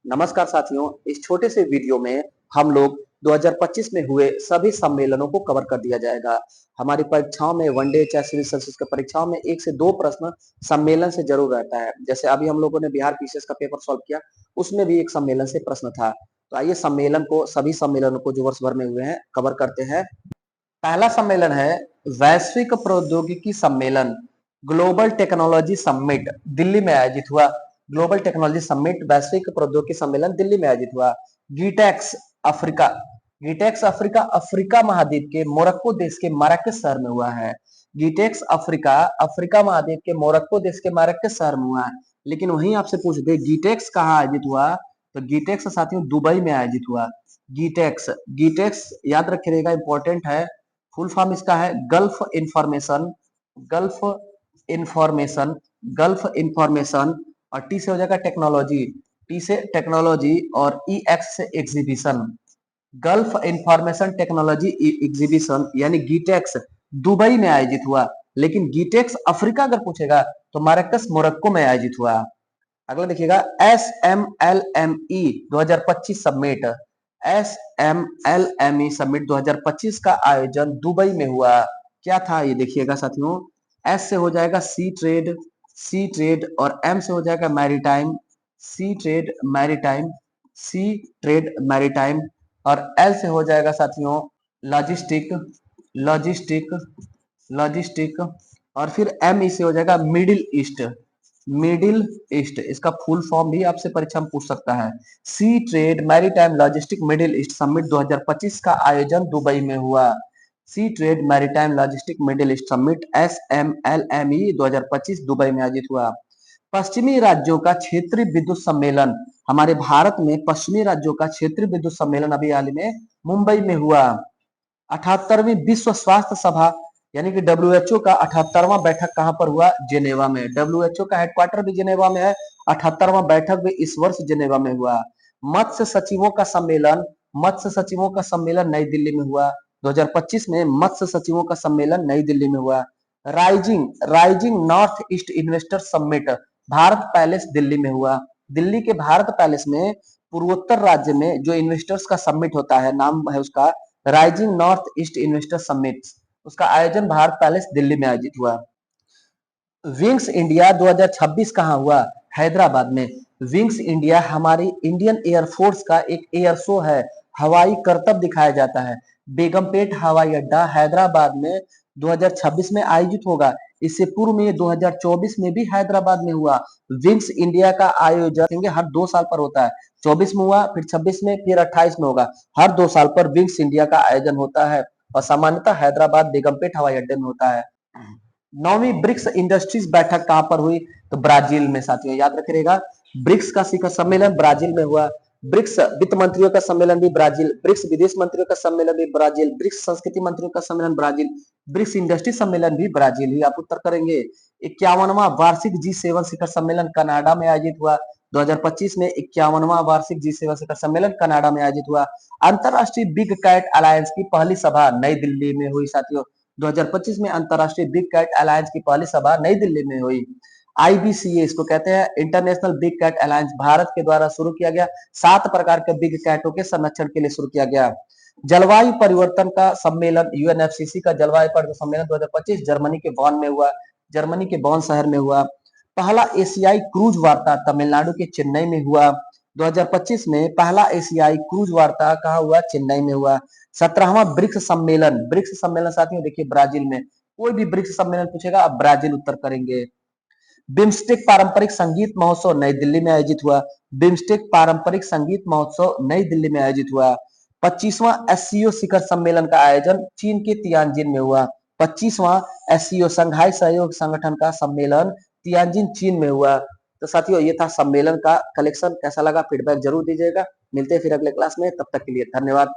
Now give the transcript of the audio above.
नमस्कार साथियों, इस छोटे से वीडियो में हम लोग 2025 में हुए सभी सम्मेलनों को कवर कर दिया जाएगा। हमारी परीक्षाओं में वनडे चाहे सिविल सर्विसेज की परीक्षाओं में 1 से 2 प्रश्न सम्मेलन से जरूर रहता है। जैसे अभी हम लोगों ने बिहार पीसीएस का पेपर सॉल्व किया, उसमें भी एक सम्मेलन से प्रश्न था। तो आइए सभी सम्मेलनों को जो वर्ष भर में हुए हैं कवर करते हैं। पहला सम्मेलन है वैश्विक प्रौद्योगिकी सम्मेलन, ग्लोबल टेक्नोलॉजी समिट, दिल्ली में आयोजित हुआ। ग्लोबल टेक्नोलॉजी समिट वैश्विक प्रौद्योगिकी सम्मेलन दिल्ली में आयोजित हुआ। गीटेक्स अफ्रीका, गीटेक्स अफ्रीका अफ्रीका महाद्वीप के मोरक्को देश के माराकश शहर में हुआ है। गीटेक्स अफ्रीका अफ्रीका महाद्वीप के मोरक्को देश के माराकश शहर में हुआ है। लेकिन वहीं आपसे पूछ दे गीटेक्स कहाँ आयोजित हुआ, तो गीटेक्स साथियों दुबई में आयोजित हुआ। गीटेक्स गीटेक्स याद रखिएगा, इंपॉर्टेंट है। फुल फॉर्म इसका है gulf information, gulf information, gulf information, और टी से हो जाएगा टेक्नोलॉजी, टी से टेक्नोलॉजी, और ई एक्स से exhibition, gulf information technology exhibition यानी गीटेक्स दुबई में आयोजित हुआ। लेकिन गीटेक्स अफ्रीका अगर पूछेगा तो माराकश मोरक्को में आयोजित हुआ। अगला देखिएगा SMLME 2025 समिट, SMLME समिट 2025 का आयोजन दुबई में हुआ। क्या था ये देखिएगा साथियों, एस से हो जाएगा सी ट्रेड, सी ट्रेड, और एम से हो जाएगा मैरीटाइम, सी ट्रेड मैरीटाइम, सी ट्रेड मैरीटाइम, और एल से हो जाएगा साथियों लॉजिस्टिक, लॉजिस्टिक, लॉजिस्टिक, और फिर एम ई से हो जाएगा मिडिल ईस्ट, मिडिल ईस्ट। इसका फुल फॉर्म भी आपसे परीक्षा में पूछ सकता है। Sea trade maritime logistic middle east summit 2025 का आयोजन दुबई में हुआ। Sea trade maritime logistic middle east summit SMLME 2025 Dubai में आयोजित हुआ। पश्चिमी राज्यों का क्षेत्रीय विद्युत सम्मेलन, हमारे भारत में पश्चिमी राज्यों का क्षेत्रीय विद्युत सम्मेलन अभी हाल में मुंबई में हुआ। 78वीं विश्व स्वास्थ्य सभा यानी कि WHO का 78वां बैठक कहां पर हुआ, जेनेवा में। WHO का हेडक्वार्टर भी जेनेवा में है। 78वां बैठक भी इस वर्ष जेनेवा में हुआ। मत्स्य सचिवों का सम्मेलन, मत्स्य सचिवों का सम्मेलन नई दिल्ली में हुआ। 2025 में मत्स्य सचिवों का सम्मेलन नई दिल्ली में हुआ। Rising rising north east investor summit Bharat palace Delhi में हुआ। दिल्ली के भारत पैलेस में पूर्वोत्तर राज्य में जो इन्वेस्टर्स का समिट होता है, नाम है उसका rising north east investor summit, उसका आयोजन भारत पैलेस दिल्ली में आयोजित हुआ। विंग्स इंडिया 2026 कहां हुआ, हैदराबाद में। विंग्स इंडिया हमारी इंडियन एयरफोर्स का एक एयर शो है, हवाई करतब दिखाया जाता है। बेगमपेट हवाई अड्डा हैदराबाद में 2026 में आयोजित होगा। इससे पूर्व में 2024 में भी हैदराबाद में हुआ। विंग्स इंडिया का आयोजन हर 2 साल पर होता है। 24 में हुआ, फिर 26 में, फिर 28 में होगा। हर 2 साल पर विंग्स इंडिया का आयोजन होता है और सामान्यतः हैदराबाद बेगमपेट हवाई अड्डे में होता है। 9वीं ब्रिक्स इंडस्ट्रीज बैठक कहां पर हुई, तो ब्राजील में। साथियों याद रखिएगा, ब्रिक्स का शिखर सम्मेलन ब्राजील में हुआ। ब्रिक्स वित्त मंत्रियों का सम्मेलन भी ब्राजील, ब्रिक्स विदेश मंत्रियों का सम्मेलन भी ब्राजील, ब्रिक्स संस्कृति मंत्रियों का सम्मेलन ब्राजील, ब्रिक्स इंडस्ट्री सम्मेलन भी ब्राजील ही। आप उत्तर करेंगे। 51वां वार्षिक G7 शिखर सम्मेलन कनाडा में आयोजित हुआ। 2025 में 51वां वार्षिक G7 शिखर सम्मेलन कनाडा में आयोजित हुआ। अंतरराष्ट्रीय बिग कैट अलायंस की पहली सभा नई दिल्ली में हुई। साथियों 2025 में अंतरराष्ट्रीय बिग कैट अलायंस की पहली सभा नई दिल्ली में हुई। IBCA इसको कहते हैं, international big cat alliance, Bharat के द्वारा शुरू किया गया। 7 प्रकार के बिग कैटों के संरक्षण के लिए शुरू किया गया। जलवायु परिवर्तन का सम्मेलन UNFCCC का जलवायु परिवर्तन सम्मेलन 2025 जर्मनी के बॉन में हुआ। जर्मनी के बॉन शहर में हुआ। पहला एशियाई क्रूज वार्ता तमिलनाडु के चेन्नई में हुआ। 2025 में पहला एशियाई क्रूज वार्ता कहाँ हुआ, चेन्नई में हुआ। 17वां ब्रिक्स सम्मेलन, ब्रिक्स सम्मेलन साथियों देखिए ब्राजील में। कोई भी ब्रिक्स सम्मेलन पूछेगा आप ब्राजील उत्तर करेंगे। बिम्स्टेक पारंपरिक संगीत महोत्सव नई दिल्ली में आयोजित हुआ। बिम्स्टेक पारंपरिक संगीत महोत्सव नई दिल्ली में आयोजित हुआ। 25वां SCO शिखर सम्मेलन का आयोजन चीन के तियानजिन में हुआ। 25वां SCO संघाई सहयोग संगठन का सम्मेलन तियानजिन चीन में हुआ। तो साथियों ये था सम्मेलन का कलेक्शन। कैसा लगा फीडबैक जरूर दीजिएगा। मिलते हैं फिर अगले क्लास में, तब तक के लिए धन्यवाद।